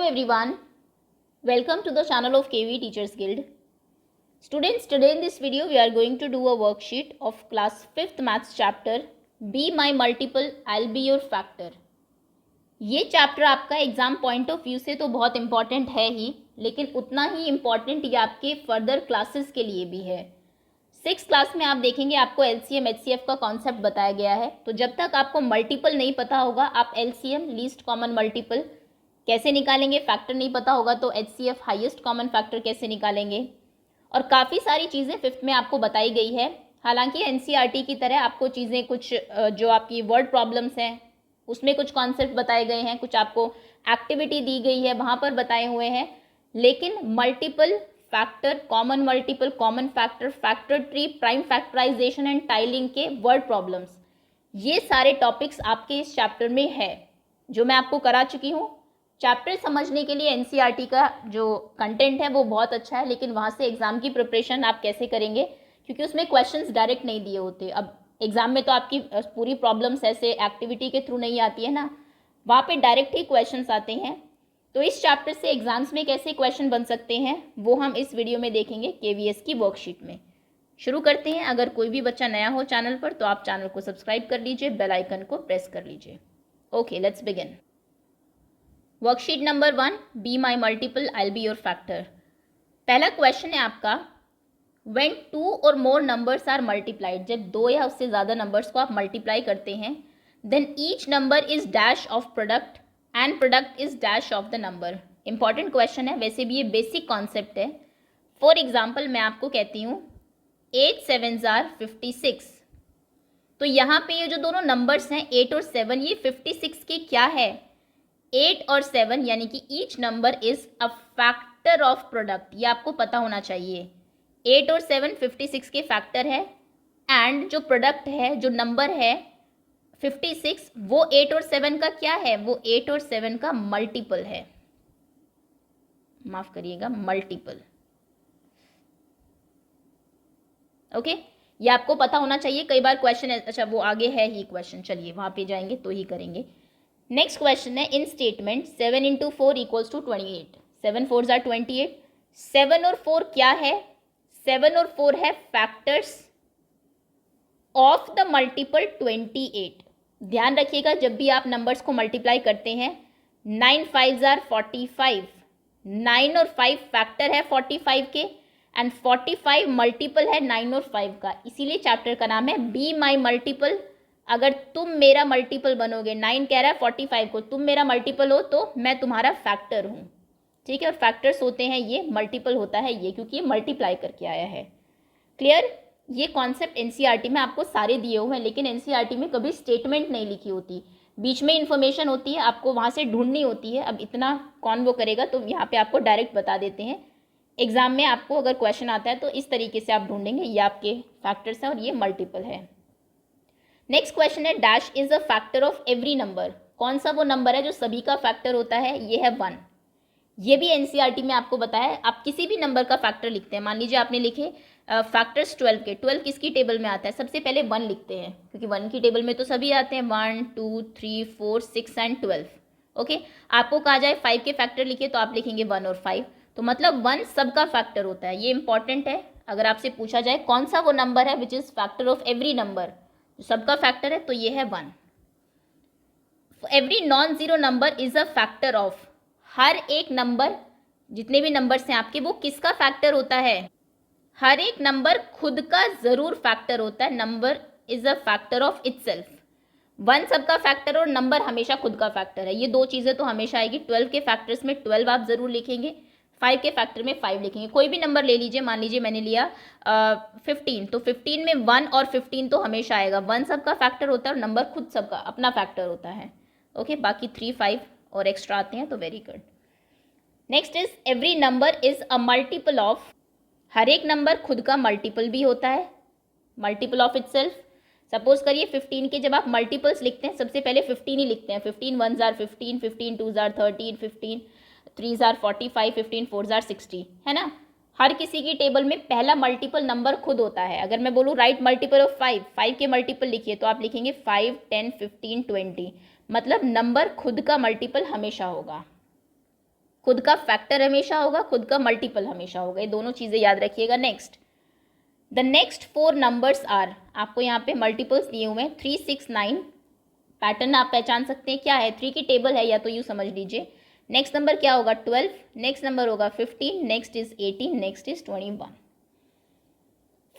everyone, welcome to the channel of KV Teachers Guild. Students, today in this video we are going to do a worksheet of class 5th maths chapter Be My Multiple, I'll Be Your Factor. ये chapter आपका exam point of view से तो बहुत important है ही, लेकिन उतना ही important ये आपके फर्दर क्लासेस के लिए भी है। 6th क्लास में आप देखेंगे आपको LCM HCF का कॉन्सेप्ट बताया गया है। तो जब तक आपको मल्टीपल नहीं पता होगा, आप LCM लीस्ट कॉमन मल्टीपल कैसे निकालेंगे, फैक्टर नहीं पता होगा तो HCF हाईएस्ट कॉमन फैक्टर कैसे निकालेंगे, और काफ़ी सारी चीज़ें 5th में आपको बताई गई है। हालांकि NCERT की तरह आपको चीज़ें कुछ जो आपकी वर्ड प्रॉब्लम्स हैं उसमें कुछ कॉन्सेप्ट बताए गए हैं, कुछ आपको एक्टिविटी दी गई है वहाँ पर बताए हुए हैं, लेकिन multiple, factor, common multiple, common factor, factor tree, prime factorisation and tiling के वर्ड प्रॉब्लम्स, ये सारे टॉपिक्स आपके इस चैप्टर में है जो मैं आपको करा चुकी हूँ। चैप्टर समझने के लिए NCERT का जो कंटेंट है वो बहुत अच्छा है, लेकिन वहाँ से एग्ज़ाम की प्रिपरेशन आप कैसे करेंगे, क्योंकि उसमें क्वेश्चंस डायरेक्ट नहीं दिए होते। अब एग्ज़ाम में तो आपकी पूरी प्रॉब्लम्स ऐसे एक्टिविटी के थ्रू नहीं आती है ना, वहाँ पे डायरेक्ट ही क्वेश्चंस आते हैं। तो इस चैप्टर से एग्जाम्स में कैसे क्वेश्चन बन सकते हैं वो हम इस वीडियो में देखेंगे KVS की वर्कशीट में। शुरू करते हैं। अगर कोई भी बच्चा नया हो चैनल पर तो आप चैनल को सब्सक्राइब कर लीजिए, बेल आइकन को प्रेस कर लीजिए। Okay, let's begin. Worksheet number 1, be my multiple, I be your factor. पहला क्वेश्चन है आपका, व्हेन 2 और मोर नंबर्स आर मल्टीप्लाइड, जब 2 या उससे ज़्यादा नंबर्स को आप मल्टीप्लाई करते हैं, then each number is dash of product and product is dash of the number. Important question है, वैसे भी ये बेसिक कॉन्सेप्ट है। फॉर एग्जाम्पल मैं आपको कहती हूँ 8 7s आर 56, तो यहाँ पे ये जो दोनों नंबर्स हैं 8 और 7, ये 56 के क्या है, 8 और 7, यानी कि each number is a factor of product. ये आपको पता होना चाहिए। 8 और 7 56 के फैक्टर है, एंड जो प्रोडक्ट है, जो नंबर है 56, वो 8 और 7 का क्या है, वो 8 और 7 का मल्टीपल है। माफ करिएगा, मल्टीपल। ओके, ये आपको पता होना चाहिए। कई बार क्वेश्चन है, अच्छा वो आगे है ही क्वेश्चन, चलिए वहां पे जाएंगे तो ही करेंगे। नेक्स्ट क्वेश्चन है, इन स्टेटमेंट 7 × 4 = 28, 7 4s are 28। 7 और 4 क्या है, 7 और 4 है फैक्टर्स ऑफ द मल्टीपल 28। ध्यान रखिएगा, जब भी आप नंबर्स को मल्टीप्लाई करते हैं, 9 5s are 45, 9 और 5 फैक्टर है 45 के, एंड 45 मल्टीपल है 9 और 5 का। इसीलिए चैप्टर का नाम है बी माई मल्टीपल। अगर तुम मेरा मल्टीपल बनोगे, 9 कह रहा है 45 को, तुम मेरा मल्टीपल हो तो मैं तुम्हारा फैक्टर हूँ, ठीक है। और फैक्टर्स होते हैं ये, मल्टीपल होता है ये, क्योंकि ये मल्टीप्लाई करके आया है। क्लियर। ये कॉन्सेप्ट NCERT में आपको सारे दिए हुए हैं, लेकिन NCERT में कभी स्टेटमेंट नहीं लिखी होती, बीच में इन्फॉर्मेशन होती है, आपको वहाँ से ढूंढनी होती है। अब इतना कौन वो करेगा, तो यहाँ पे आपको डायरेक्ट बता देते हैं। एग्जाम में आपको अगर क्वेश्चन आता है तो इस तरीके से आप ढूंढेंगे, ये आपके फैक्टर्स हैं और ये मल्टीपल है। नेक्स्ट क्वेश्चन है, dash is a factor of every number. कौन सा वो नंबर है जो सभी का फैक्टर होता है, ये है 1। ये भी NCERT में आपको बताया है। आप किसी भी नंबर का फैक्टर लिखते हैं, मान लीजिए आपने लिखे फैक्टर्स 12 के, 12 किसकी टेबल में आता है, सबसे पहले 1 लिखते हैं, क्योंकि 1 की टेबल में तो सभी आते हैं, 1 2 3 4 6 एंड 12। ओके, आपको कहा जाए 5 के फैक्टर लिखिए तो आप लिखेंगे 1 और 5, तो मतलब 1 सबका फैक्टर होता है। ये इंपॉर्टेंट है। अगर आपसे पूछा जाए कौन सा वो नंबर है which is factor of every number, सबका फैक्टर है, तो ये है 1। Every non zero number is a factor of, हर एक नंबर, जितने भी नंबर्स हैं आपके, वो किसका फैक्टर होता है, हर एक नंबर खुद का जरूर फैक्टर होता है। Number is a factor of itself. 1 सबका फैक्टर और नंबर हमेशा खुद का फैक्टर है, ये दो चीजें तो हमेशा आएगी। 12 के फैक्टर्स में 12 आप जरूर लिखेंगे, 5 के फैक्टर में 5 लिखेंगे। कोई भी नंबर ले लीजिए, मान लीजिए मैंने लिया 15, तो 15 में 1 और 15 तो हमेशा आएगा। 1 सबका फैक्टर होता है और नंबर खुद सबका अपना फैक्टर होता है। ओके, बाकी 3 5 और एक्स्ट्रा आते हैं, तो very good. Next is, every number is a multiple of, हर एक नंबर खुद का मल्टीपल भी होता है, मल्टीपल ऑफ इटसेल्फ। सपोज करिए 15 के जब आप मल्टीपल्स लिखते हैं, सबसे पहले 15 ही लिखते हैं। 15 1s are 15, 15 2s are 13, 15 3s are 45, 15 4s are 60, है ना। हर किसी की टेबल में पहला मल्टीपल नंबर खुद होता है। अगर मैं बोलूँ राइट मल्टीपल ऑफ 5, 5 के मल्टीपल लिखिए, तो आप लिखेंगे 5 10 15 20, मतलब नंबर खुद का मल्टीपल हमेशा होगा, खुद का फैक्टर हमेशा होगा, खुद का मल्टीपल हमेशा होगा, ये दोनों चीज़ें याद रखिएगा। Next, the next 4 numbers are, आपको यहाँ पे मल्टीपल्स दिए हुए हैं 3, 6, 9। पैटर्न आप पहचान सकते हैं क्या है, 3 की टेबल है या तो यूँ समझ लीजिए। नेक्स्ट नंबर क्या होगा 12, नेक्स्ट नंबर होगा 15, next is 18, next is 21।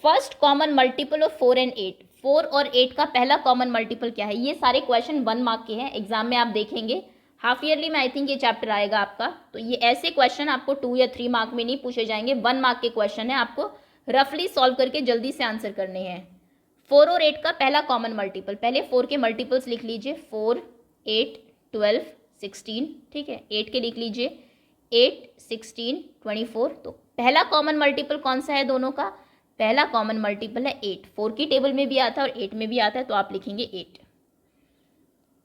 First common multiple of 4 and 8, 4 और 8 का पहला कॉमन मल्टीपल क्या है। ये सारे क्वेश्चन 1 मार्क के हैं, एग्जाम में आप देखेंगे, हाफ ईयरली में आई थिंक ये चैप्टर आएगा आपका। तो ये ऐसे क्वेश्चन आपको 2 या 3 मार्क में नहीं पूछे जाएंगे, 1 मार्क के क्वेश्चन है, आपको रफली सॉल्व करके जल्दी से आंसर करने हैं। 4 और 8 का पहला कॉमन मल्टीपल, पहले 4 के मल्टीपल्स लिख लीजिए, 4, 8, 12, 16, ठीक है। 8 के लिख लीजिए 8, 16, 24। तो पहला कॉमन मल्टीपल कौन सा है दोनों का, पहला कॉमन मल्टीपल है 8। 4 की टेबल में भी आता है और 8 में भी आता है, तो आप लिखेंगे 8।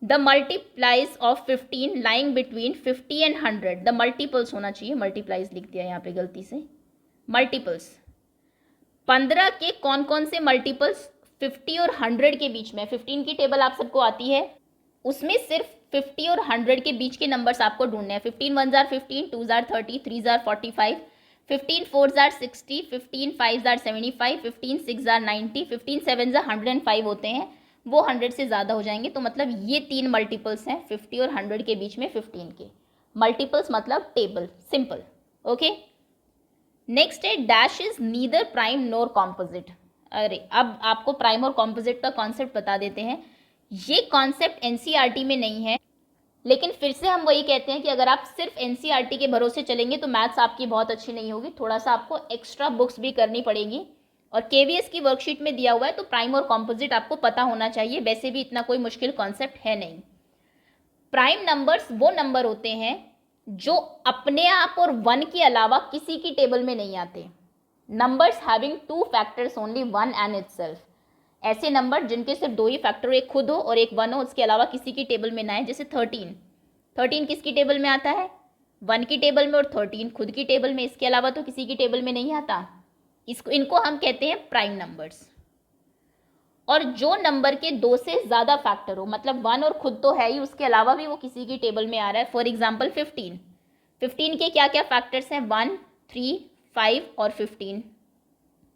The multiplies of 15 lying between 50 and 100, the multiples होना चाहिए, मल्टीप्लाइज लिख दिया यहाँ पे गलती से, मल्टीपल्स। 15 के कौन कौन से मल्टीपल्स 50 और 100 के बीच में, 15 की टेबल आप सबको आती है, उसमें सिर्फ 50 और 100 के बीच के नंबर्स आपको ढूंढने हैं। 15 1 jar 15, 2 jar 30, 3 jar 45, 15 4 jar 60, 15 5 jar 75, 15 6 jar 90, 15 7 jar 105 होते हैं, वो 100 से ज़्यादा हो जाएंगे। तो मतलब ये 3 मल्टीपल्स हैं 50 और 100 के बीच में 15 के मल्टीपल्स, मतलब टेबल, सिंपल, ओके। नेक्स्ट है dash is neither prime NOR composite. अरे अब आपको प्राइम और कॉम्पोजिट का कॉन्सेप्ट बता देते हैं। ये कॉन्सेप्ट एनसीईआरटी में नहीं है, लेकिन फिर से हम वही कहते हैं कि अगर आप सिर्फ एनसीईआरटी के भरोसे चलेंगे तो मैथ्स आपकी बहुत अच्छी नहीं होगी, थोड़ा सा आपको एक्स्ट्रा बुक्स भी करनी पड़ेगी। और केवीएस की वर्कशीट में दिया हुआ है, तो प्राइम और कॉम्पोजिट आपको पता होना चाहिए, वैसे भी इतना कोई मुश्किल कॉन्सेप्ट है नहीं। प्राइम नंबर्स वो नंबर होते हैं जो अपने आप और 1 के अलावा किसी की टेबल में नहीं आते। Numbers having 2 factors only 1 and itself, ऐसे नंबर जिनके सिर्फ 2 ही फैक्टर, एक खुद हो और एक 1 हो, उसके अलावा किसी की टेबल में ना है। जैसे 13 किसकी टेबल में आता है, 1 की टेबल में, और 13 खुद की टेबल में, इसके अलावा तो किसी की टेबल में नहीं आता। इनको हम कहते हैं प्राइम नंबर्स। और जो नंबर के 2 से ज़्यादा फैक्टर हो, मतलब 1 और खुद तो है ही, उसके अलावा भी वो किसी की टेबल में आ रहा है। फॉर एग्जाम्पल 15 के क्या क्या फैक्टर्स हैं, 1, 3, 5 और 15।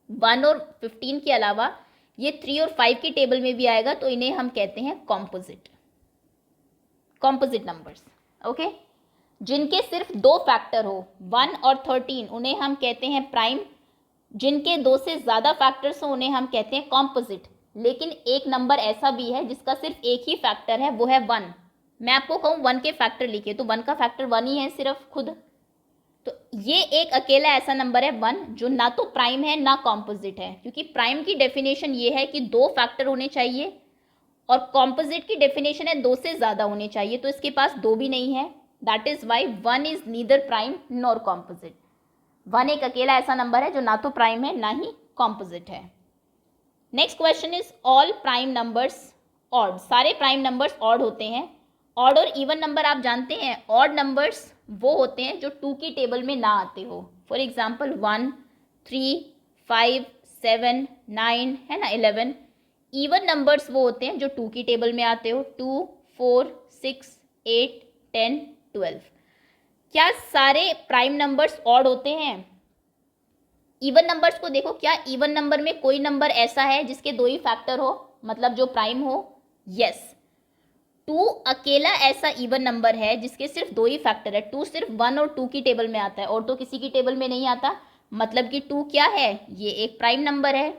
1 और 15 के अलावा ये 3 और 5 की टेबल में भी आएगा, तो इन्हें हम कहते हैं कॉम्पोजिट नंबर्स, ओके। जिनके सिर्फ 2 फैक्टर हो, 1 और 13, उन्हें हम कहते हैं प्राइम। जिनके 2 से ज़्यादा फैक्टर्स हो, उन्हें हम कहते हैं कॉम्पोजिट। लेकिन एक नंबर ऐसा भी है जिसका सिर्फ एक ही फैक्टर है, वो है 1। मैं आपको कहूँ 1 के फैक्टर लिखिए, तो 1 का फैक्टर 1 ही है सिर्फ खुद। तो ये एक अकेला ऐसा नंबर है 1, जो ना तो प्राइम है ना कॉम्पोजिट है, क्योंकि प्राइम की डेफिनेशन ये है कि 2 फैक्टर होने चाहिए, और कॉम्पोजिट की डेफिनेशन है 2 से ज़्यादा होने चाहिए, तो इसके पास 2 भी नहीं है। That is why 1 is neither prime nor composite. 1 एक अकेला ऐसा नंबर है जो ना तो प्राइम है ना ही कॉम्पोजिट है। Next question is all prime numbers odd, सारे प्राइम नंबर्स ऑड होते हैं। ऑड और इवन नंबर आप जानते हैं, ऑड नंबर्स वो होते हैं जो 2 की टेबल में ना आते हो। फॉर एग्जाम्पल 1, 3, 5, 7, 9 है ना, 11। इवन नंबर्स वो होते हैं जो 2 की टेबल में आते हो, 2, 4, 6, 8, 10, 12। क्या सारे प्राइम नंबर्स ऑड होते हैं? इवन नंबर्स को देखो, क्या इवन नंबर में कोई नंबर ऐसा है जिसके 2 ही फैक्टर हो, मतलब जो प्राइम हो? यस, 2 अकेला ऐसा इवन नंबर है जिसके सिर्फ 2 ही फैक्टर है। 2 सिर्फ 1 और 2 की टेबल में आता है, और तो किसी की टेबल में नहीं आता, मतलब कि 2 क्या है, ये एक प्राइम नंबर है।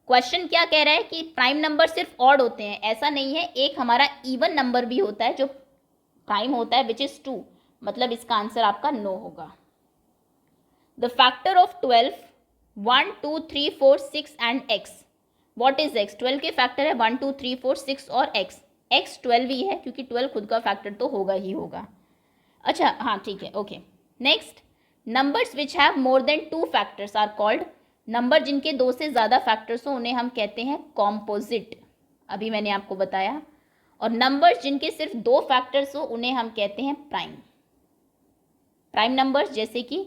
क्वेश्चन क्या कह रहा है कि प्राइम नंबर सिर्फ ऑड होते हैं, ऐसा नहीं है, एक हमारा इवन नंबर भी होता है जो प्राइम होता है, विच इज 2, मतलब इसका आंसर आपका नो होगा। The factor of 12, 1, 2, 3, 4, 6 and x, what is x? 12 के फैक्टर है 1, 2, 3, 4, 6 और x 12 ही है, क्योंकि 12 खुद का फैक्टर तो होगा ही होगा। अच्छा हाँ ठीक है, okay. Next, numbers which have more than 2 factors are called, number जिनके 2 से ज़्यादा फैक्टर्स हो उन्हें हम कहते हैं कॉम्पोजिट, अभी मैंने आपको बताया। और नंबर्स जिनके सिर्फ 2 फैक्टर्स हो उन्हें हम कहते हैं प्राइम। प्राइम नंबर्स जैसे कि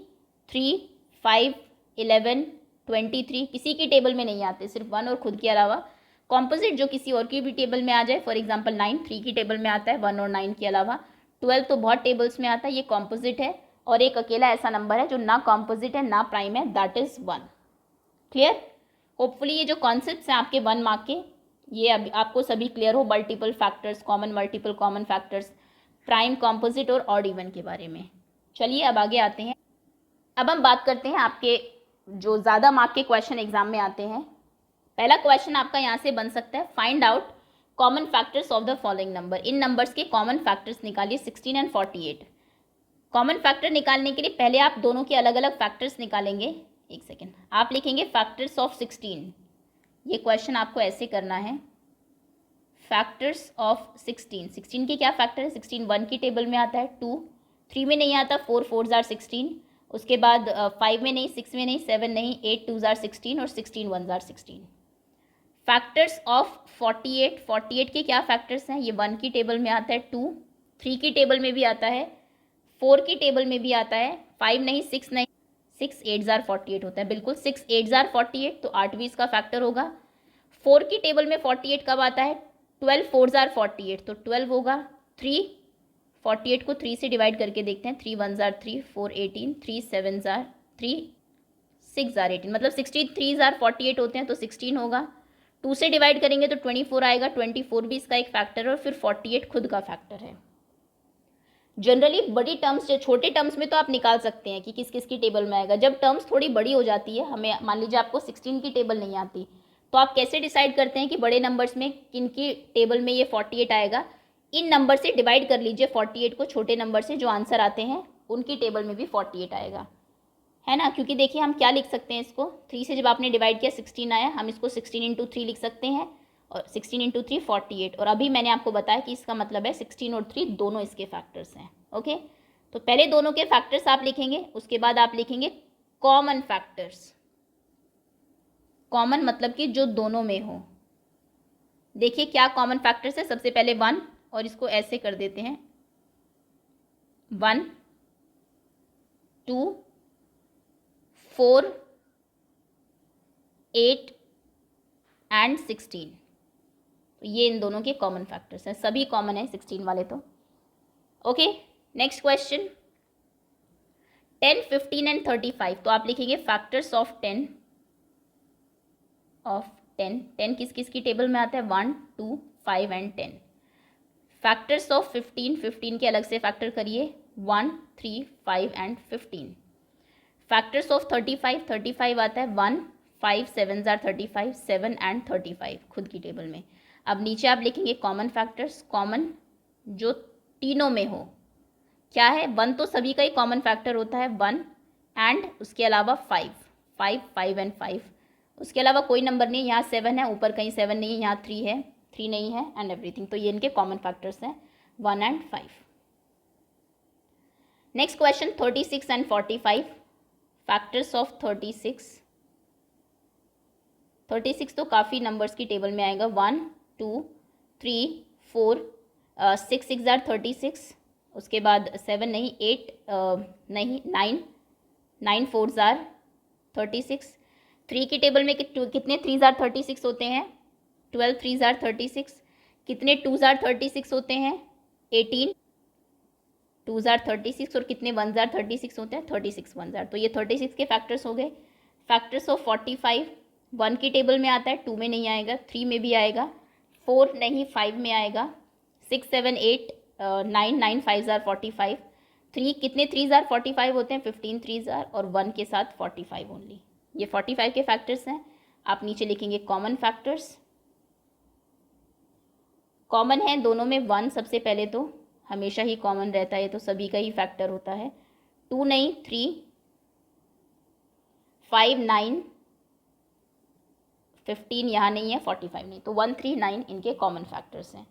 3, 5, 11, 23 किसी की टेबल में नहीं आते, सिर्फ 1 और खुद के अलावा। कॉम्पोजिट जो किसी और की भी टेबल में आ जाए, फॉर एग्जाम्पल 9 3 की टेबल में आता है 1 और 9 के अलावा। 12 तो बहुत टेबल्स में आता है, ये कॉम्पोजिट है, और एक अकेला ऐसा नंबर है जो ना कॉम्पोजिट है ना प्राइम है, दैट इज 1। क्लियर? होपफुली ये जो कॉन्सेप्ट्स हैं आपके 1 मार्क के, ये अभी आपको सभी क्लियर हो, multiple factors, common multiple common factors, prime composite और ऑड इवन के बारे में। चलिए अब आगे आते हैं। अब हम बात करते हैं आपके जो ज़्यादा मार्क के क्वेश्चन एग्जाम में आते हैं। पहला क्वेश्चन आपका यहाँ से बन सकता है, find out common factors of the following number. In numbers के कॉमन फैक्टर्स निकालिए 16 एंड 48। कॉमन फैक्टर निकालने के लिए पहले आप दोनों के अलग अलग फैक्टर्स निकालेंगे। एक सेकेंड, आप लिखेंगे फैक्टर्स ऑफ 16। ये क्वेश्चन आपको ऐसे करना है, फैक्टर्स ऑफ 16। 16 के क्या फैक्टर है? 16 1 की टेबल में आता है, 2 3 में नहीं आता, 4 4 जार 16, उसके बाद 5 में नहीं, 6 में नहीं, 7 नहीं, 8 2 जार 16 और 16 1 जार 16। Factors of 48। 48 के क्या फैक्टर्स हैं? ये 1 की टेबल में आता है, 2 3 की टेबल में भी आता है, 4 की टेबल में भी आता है, 5 नहीं, 6 नहीं, 6 8 जार 48 होता है, बिल्कुल 6 8 जार 48, तो 8 भी इसका फैक्टर होगा। 4 की टेबल में 48 कब आता है? 12 4 जार 48, तो 12 होगा। 3 48 को 3 से डिवाइड करके देखते हैं, 3 1 जार 3, 4 18, 3 7 जार 3, 6 जार 18, मतलब 63 जार 48 होते हैं, तो 16 होगा। 2 से डिवाइड करेंगे तो 24 आएगा, 24 भी इसका एक फैक्टर है, और फिर 48 खुद का फैक्टर है। जनरली बड़ी टर्म्स, छोटे टर्म्स में तो आप निकाल सकते हैं कि किस किस की टेबल में आएगा। जब टर्म्स थोड़ी बड़ी हो जाती है, हमें मान लीजिए आपको 16 की टेबल नहीं आती, तो आप कैसे डिसाइड करते हैं कि बड़े नंबर्स में किन की टेबल में ये 48 आएगा? इन नंबर से डिवाइड कर लीजिए 48 को छोटे नंबर से, जो आंसर आते हैं उनकी टेबल में भी 48 आएगा, है ना? क्योंकि देखिए हम क्या लिख सकते हैं इसको, 3 से जब आपने डिवाइड किया 16 आया, हम इसको 16 इंटू 3 लिख सकते हैं, और 16 इंटू 3 48, और अभी मैंने आपको बताया कि इसका मतलब है 16 और 3 दोनों इसके फैक्टर्स हैं। ओके, तो पहले दोनों के फैक्टर्स आप लिखेंगे, उसके बाद आप लिखेंगे कॉमन फैक्टर्स। कॉमन मतलब कि जो दोनों में हो। देखिए क्या कॉमन फैक्टर्स है, सबसे पहले 1, और इसको ऐसे कर देते हैं, 1 2 4 8 एंड 16, तो ये इन दोनों के कॉमन फैक्टर्स हैं, सभी कॉमन है 16 वाले तो। ओके, नेक्स्ट क्वेश्चन, 10 15 एंड 35, तो आप लिखेंगे फैक्टर्स ऑफ 10 10 किस किस की टेबल में आता है? 1 2 5 एंड 10। फैक्टर्स ऑफ 15 15 के अलग से फैक्टर करिए, 1 3 5 एंड 15। फैक्टर्स ऑफ 35 35 आता है, 1 5 7 जार 35, 7 एंड 35 खुद की टेबल में। अब नीचे आप लिखेंगे कॉमन फैक्टर्स, कॉमन जो तीनों में हो। क्या है? 1 तो सभी का ही कॉमन फैक्टर होता है, 1 एंड उसके अलावा 5 5 5 एंड 5, उसके अलावा कोई नंबर नहीं, यहाँ 7 है, ऊपर कहीं 7 नहीं है, यहाँ 3 है, 3 नहीं है, एंड एवरीथिंग, तो ये इनके कॉमन फैक्टर्स हैं 1 and 5। Next question 36 and 45, factors of 36। 36 तो काफ़ी नंबर्स की टेबल में आएगा, 1 2 3 4 6 6 जार 36, उसके बाद 7 नहीं, 8 नहीं, 9 9 4 जार 36। 3 की टेबल में कितने 3 जार 36 होते हैं? 12 3 जार 36। कितने 2 जार 36 होते हैं? 18 2 जार 36, और कितने 1 जार 36 होते हैं? 36 1 जार, तो ये 36 के फैक्टर्स हो गए। फैक्टर्स ऑफ 45, 1 की टेबल में आता है, 2 में नहीं आएगा, 3 में भी आएगा, 4 नहीं, 5 में आएगा, 6 7 8 9 9 5 जार 45। 3 कितने 3 जार 45 होते हैं? 15 3 जार, और 1 के साथ 45 ओनली। ये 45 के फैक्टर्स हैं। आप नीचे लिखेंगे कॉमन फैक्टर्स। कॉमन है दोनों में 1, सबसे पहले तो हमेशा ही कॉमन रहता है, तो सभी का ही फैक्टर होता है। 2 नहीं, 3 5 9 15 यहाँ नहीं है, 45 नहीं, तो 1 3 9 इनके कॉमन फैक्टर्स हैं।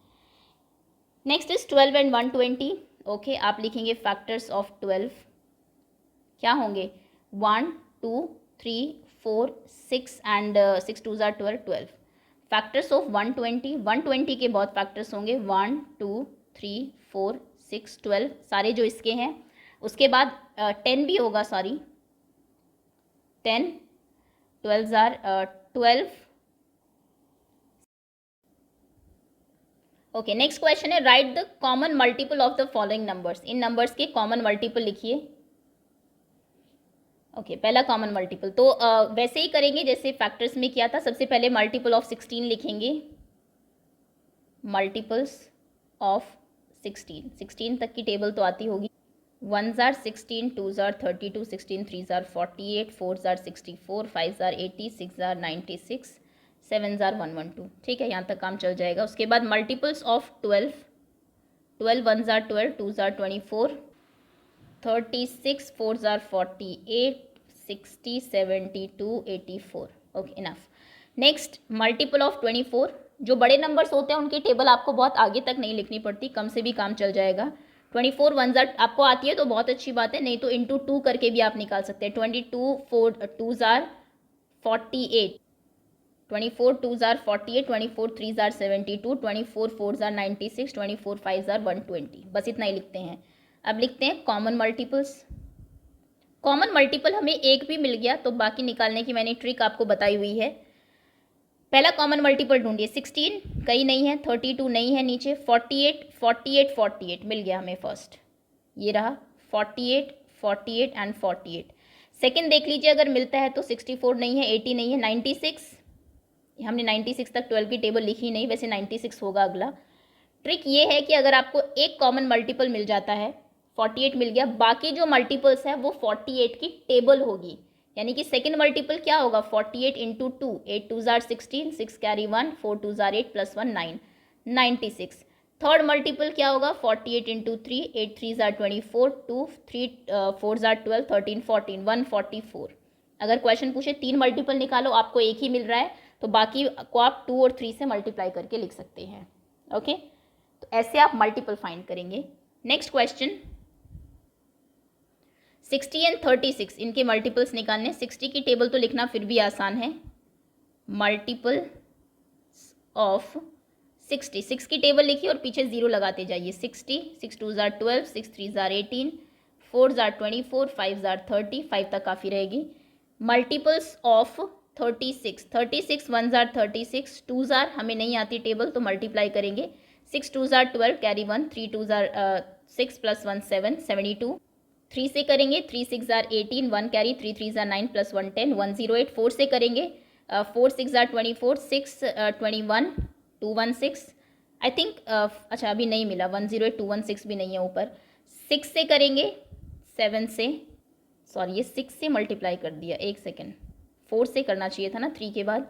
Next is 12 and 120। ओके, आप लिखेंगे फैक्टर्स ऑफ 12 क्या होंगे? 1 2 3 4 6 एंड 6 2 जार 12 12। फैक्टर्स ऑफ 120, 120 के बहुत फैक्टर्स होंगे, 1 2 3 4 6 12 सारे जो इसके हैं। उसके बाद 10 भी होगा, सॉरी 10 12 जार 12 ओके, नेक्स्ट क्वेश्चन है write the common multiple of the following numbers. इन नंबर्स के कॉमन मल्टीपल लिखिए। ओके, पहला कॉमन मल्टीपल तो वैसे ही करेंगे जैसे फैक्टर्स में किया था। सबसे पहले मल्टीपल ऑफ 16 लिखेंगे, मल्टीपल्स ऑफ 16, 16 तक की टेबल तो आती होगी। 1s are 16, 2s are 32, 16 3s are 48, 4s are 64, 5s are 80, 6s are 96, 7s are 112। ठीक है, यहाँ तक काम चल जाएगा। उसके बाद multiples of 12, 12 1s are 12, 2s are 24, 36 4s are 48, 60 72 84। Okay, enough. Next multiple of 24। जो बड़े नंबर्स होते हैं उनकी टेबल आपको बहुत आगे तक नहीं लिखनी पड़ती, कम से भी काम चल जाएगा। 24 1s are आपको आती है तो बहुत अच्छी बात है, नहीं तो इंटू 2 करके भी आप निकाल सकते हैं। 22 4 2s are 48, 24 2s are 48, 24 3s are 72, 24 4s are 96, 24 5s are 120। बस इतना ही लिखते हैं। अब लिखते हैं कॉमन मल्टीपल्स। कॉमन मल्टीपल हमें एक भी मिल गया तो बाकी निकालने की मैंने ट्रिक आपको बताई हुई है। पहला कॉमन मल्टीपल ढूंढिए। 16 कहीं नहीं है, 32 नहीं है नीचे, 48 48 48 मिल गया हमें फर्स्ट, ये रहा 48 48 एंड 48। सेकंड देख लीजिए अगर मिलता है तो 64 नहीं है, 80 नहीं है, 96। हमने 96 तक 12 की टेबल लिखी नहीं, वैसे 96 होगा अगला। ट्रिक ये है कि अगर आपको एक कॉमन मल्टीपल मिल जाता है, 48 मिल गया, बाकी जो मल्टीपल्स है वो 48 की टेबल होगी। यानी कि सेकंड मल्टीपल क्या होगा, 48 into 2, 8 2s are 16, 6 carry 1, 4 2s are 8 plus 1 9, 96। Third multiple क्या होगा, 48 into 3, 8 3s are 24, 2 3 4s are 12, 13 14 144। अगर क्वेश्चन पूछे 3 मल्टीपल निकालो, आपको एक ही मिल रहा है तो बाकी को आप 2 और 3 से मल्टीप्लाई करके लिख सकते हैं। ओके, तो ऐसे आप मल्टीपल फाइंड करेंगे। नेक्स्ट क्वेश्चन 60 एंड 36, इनके मल्टीपल्स निकालने। 60 की टेबल तो लिखना फिर भी आसान है, मल्टीपल ऑफ 60, 6 की टेबल लिखिए और पीछे 0 लगाते जाइए। 60, 6 2s are 12, 6 3s are 18, 4s are 24, 5s are 30, 5 तक काफ़ी रहेगी। Multiples of 36, 36 1s are 36, 2s are हमें नहीं आती टेबल तो मल्टीप्लाई करेंगे। 6 2s are 12 carry 1, 3 2s are 6 plus 1 7 72। 3 से करेंगे, 3 6 are 18, 1 carry, 3 3s are 9 plus 1 10 108। 4 से करेंगे, 4 6 are 24, 6 21 216। आई थिंक अच्छा अभी नहीं मिला, 108 216 भी नहीं है ऊपर। 6 से करेंगे, 7 से, सॉरी ये 6 से मल्टीप्लाई कर दिया, एक सेकेंड, 4 से करना चाहिए था ना 3 के बाद,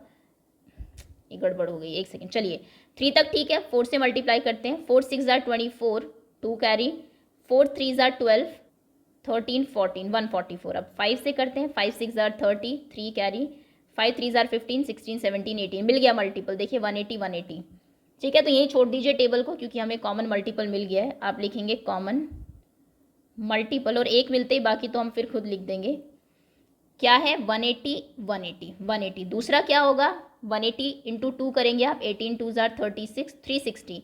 ये गड़बड़ हो गई, एक सेकेंड। चलिए 3 तक ठीक है, 4 से मल्टीप्लाई करते हैं। 4 6 are 24, 2 कैरी, 4 3s are 12, 13 14 144। अब 5 से करते हैं, 5 6 are 30, 3 कैरी, 5 3s are 15 16 17 18। मिल गया मल्टीपल, देखिए 180 180। ठीक है, तो यही छोड़ दीजिए टेबल को क्योंकि हमें कॉमन मल्टीपल मिल गया है। आप लिखेंगे कॉमन मल्टीपल और एक मिलते ही बाकी तो हम फिर खुद लिख देंगे। क्या है, 180 180 180। दूसरा क्या होगा, 180 इंटू 2 करेंगे आप, 18 2s are 36, 360,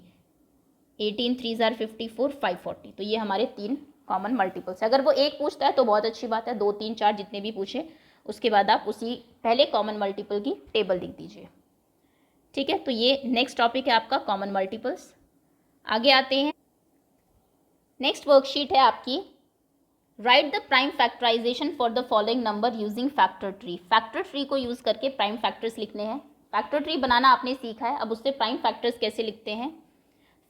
18 3s are 54, 540। तो ये हमारे 3 कॉमन मल्टीपल्स है। अगर वो एक पूछता है तो बहुत अच्छी बात है, 2 3 4 जितने भी पूछे उसके बाद आप उसी पहले कॉमन मल्टीपल की टेबल लिख दीजिए। ठीक है, तो ये नेक्स्ट टॉपिक है आपका कॉमन मल्टीपल्स। आगे आते हैं, नेक्स्ट वर्कशीट है आपकी write the prime factorisation for the following number using factor tree. Factor tree को यूज़ करके प्राइम फैक्टर्स लिखने हैं। फैक्टर ट्री बनाना आपने सीखा है, अब उससे प्राइम फैक्टर्स कैसे लिखते हैं।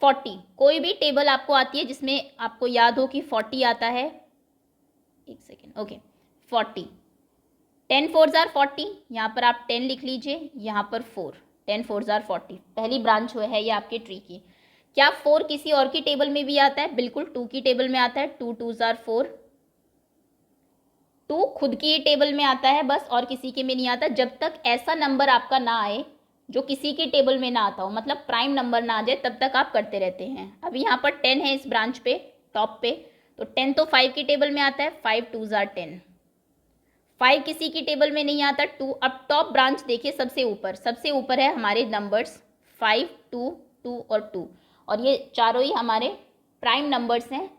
40, कोई भी टेबल आपको आती है जिसमें आपको याद हो कि 40 आता है, एक सेकेंड, ओके 40, 10 4s are 40, यहाँ पर आप 10 लिख लीजिए, यहाँ पर 4, 10 4s are 40। पहली ब्रांच है ये आपके ट्री की। क्या 4 किसी और की टेबल में भी आता है, बिल्कुल 2 की टेबल में आता है, 2 2s are 4, 2 खुद की टेबल में आता है बस, और किसी के में नहीं आता। जब तक ऐसा नंबर आपका ना आए जो किसी की टेबल में ना आता हो, मतलब प्राइम नंबर ना आ जाए, तब तक आप करते रहते हैं। अभी यहाँ पर 10 है इस ब्रांच पे टॉप पे, तो 10 तो 5 की टेबल में आता है, 5 2s are 10, 5 किसी की टेबल में नहीं आता, 2। अब टॉप ब्रांच देखिए, सबसे ऊपर है हमारे नंबर्स 5 2 2 और 2, और ये चारों ही हमारे प्राइम नंबर्स हैं,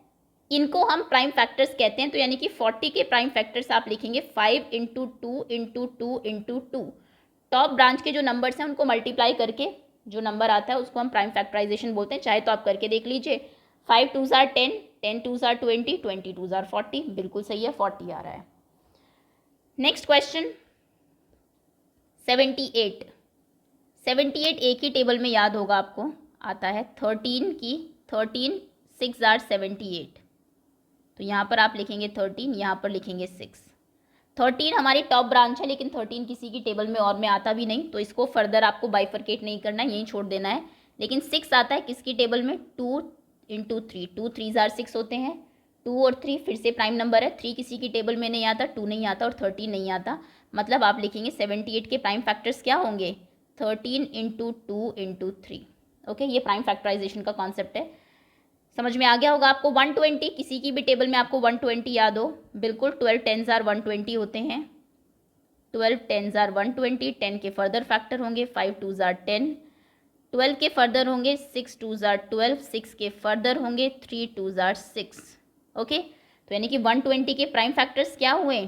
इनको हम प्राइम फैक्टर्स कहते हैं। तो यानी कि 40 के प्राइम फैक्टर्स आप लिखेंगे 5 into 2 into 2 into 2। Top branch के जो नंबर्स हैं उनको मल्टीप्लाई करके जो नंबर आता है उसको हम प्राइम फैक्टराइजेशन बोलते हैं, चाहे तो आप करके देख लीजिए। 5 2s are 10, 10 2s are 20, 20 2s are 40, बिल्कुल सही है, 40 आ रहा है। Next question 78। 78 एक ही टेबल में याद होगा आपको, आता है 13 की 13 6 are 78। तो यहाँ पर आप लिखेंगे 13, यहाँ पर लिखेंगे 6। 13 हमारी टॉप ब्रांच है, लेकिन 13 किसी की टेबल में और में आता भी नहीं, तो इसको फर्दर आपको बाइफरकेट नहीं करना है, यहीं छोड़ देना है। लेकिन 6 आता है किसकी टेबल में, 2 इंटू 3, 2 3s are 6 होते हैं। 2 और 3 फिर से प्राइम नंबर है, 3 किसी की टेबल में नहीं आता, 2 नहीं आता और 13 नहीं आता। मतलब आप लिखेंगे 78 के प्राइम फैक्टर्स क्या होंगे, 13 इंटू 2 इंटू 3। ओके, ये प्राइम फैक्टराइजेशन का कॉन्सेप्ट है, समझ में आ गया होगा आपको। 120 किसी की भी टेबल में आपको 120 याद हो, बिल्कुल 12 10s are 120 होते हैं। 12 10s are 120, 10 के फर्दर फैक्टर होंगे 5 2s are 10, 12 के फर्दर होंगे 6 2s are 12, 6 के फर्दर होंगे 3 2s are 6। ओके, तो यानी कि 120 के प्राइम फैक्टर्स क्या हुए,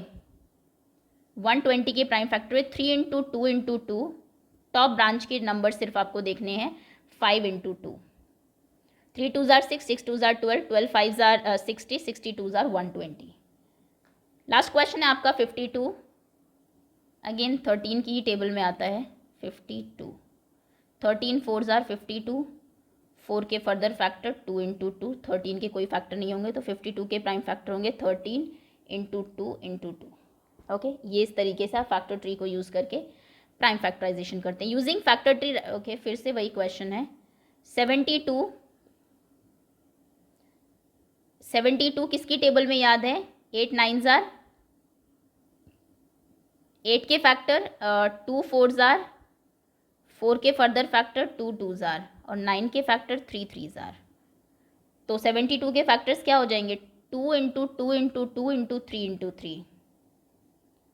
120 के प्राइम फैक्टर हुए 3 इंटू 2 इंटू 2, टॉप ब्रांच के नंबर सिर्फ आपको देखने हैं, 5 into 2, 3 2s are 6, 6 2s are 12, 12 5s are 60, 60 2s are 120। Last question है आपका 52। अगेन 13 की ही टेबल में आता है 52। 13 4s are 52, 4 के फर्दर फैक्टर 2 इंटू 2, 13 के कोई फैक्टर नहीं होंगे, तो 52 के प्राइम फैक्टर होंगे 13 इंटू 2 इंटू 2। ओके, ये इस तरीके से आप फैक्टर ट्री को यूज़ करके प्राइम फैक्टराइजेशन करते हैं यूजिंग फैक्टर ट्री। ओके, फिर से वही क्वेश्चन है 72। 72 किसकी टेबल में याद है, 8 9s are, 8 के फैक्टर 2 4s are, 4 के फर्दर फैक्टर 2 2s are और 9 के फैक्टर 3 3s are। तो 72 के फैक्टर्स क्या हो जाएंगे, 2 into 2 into 2 into 3 into 3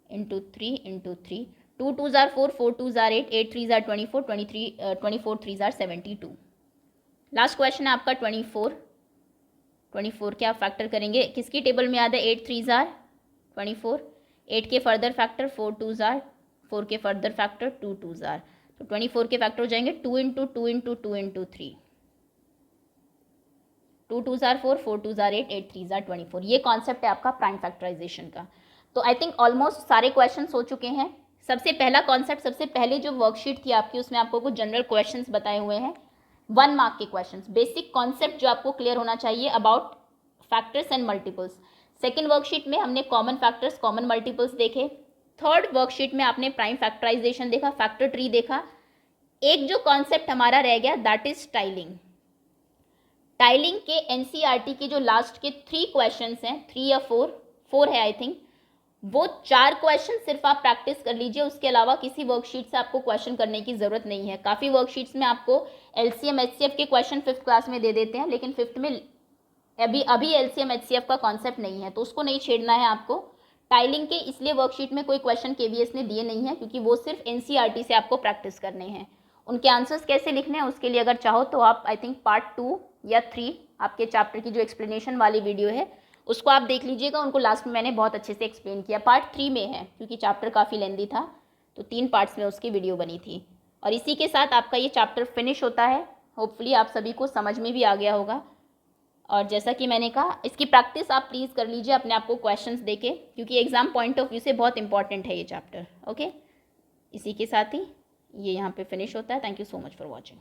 into 3 into 3, 2 2s are 4, 4 2s are 8, 8 3s are 24, 24 3s are 72। Last question है आपका 24। 24 क्या फैक्टर करेंगे, किसकी टेबल में याद है, 8 3s are 24, 8 के फर्दर फैक्टर 4 2s are, 4 के फर्दर फैक्टर 2 2s are। तो 24 के फैक्टर हो जाएंगे 2 into 2 into 2 into 3, 2 2s are 4, 4 2s are 8, 8 3s are 24। ये कॉन्सेप्ट है आपका प्राइम फैक्टराइजेशन का। तो आई थिंक ऑलमोस्ट सारे क्वेश्चन हो चुके हैं। सबसे पहला कॉन्सेप्ट, सबसे पहले जो वर्कशीट थी आपकी, उसमें आपको कुछ जनरल क्वेश्चंस बताए हुए हैं, 1 मार्क के क्वेश्चंस, बेसिक कॉन्सेप्ट जो आपको क्लियर होना चाहिए about factors and multiples. Second worksheet में हमने कॉमन फैक्टर्स, कॉमन मल्टीपल्स देखे। थर्ड वर्कशीट में आपने प्राइम फैक्टराइजेशन देखा, फैक्टर ट्री देखा। एक जो कॉन्सेप्ट हमारा रह गया दैट इज टाइलिंग। टाइलिंग के एनसीईआरटी के जो लास्ट के 3 क्वेश्चंस हैं, 3 या 4 है आई थिंक, वो 4 क्वेश्चन सिर्फ आप प्रैक्टिस कर लीजिए, उसके अलावा किसी वर्कशीट से आपको क्वेश्चन करने की ज़रूरत नहीं है। काफ़ी वर्कशीट्स में आपको एलसीएम एचसीएफ के क्वेश्चन 5th क्लास में दे देते हैं, लेकिन 5th में अभी एलसीएम एचसीएफ का कॉन्सेप्ट नहीं है, तो उसको नहीं छेड़ना है आपको। टाइलिंग के इसलिए वर्कशीट में कोई क्वेश्चन केवीएस ने दिए नहीं है, क्योंकि वो सिर्फ एनसीईआरटी से आपको प्रैक्टिस करने हैं। उनके आंसर्स कैसे लिखने हैं उसके लिए अगर चाहो तो आप आई थिंक पार्ट 2 या 3 आपके चैप्टर की जो एक्सप्लेनेशन वाली वीडियो है उसको आप देख लीजिएगा, उनको लास्ट में मैंने बहुत अच्छे से एक्सप्लेन किया। पार्ट 3 में है क्योंकि चैप्टर काफ़ी लेंदी था, तो 3 पार्ट्स में उसकी वीडियो बनी थी। और इसी के साथ आपका ये चैप्टर फिनिश होता है। होपफुली आप सभी को समझ में भी आ गया होगा। और जैसा कि मैंने कहा, इसकी प्रैक्टिस आप प्लीज़ कर लीजिए अपने आप को क्वेश्चंस देके, क्योंकि एग्जाम पॉइंट ऑफ व्यू से बहुत इंपॉर्टेंट है ये चैप्टर। ओके, इसी के साथ ही ये यहाँ पे फिनिश होता है। Thank you so much for watching.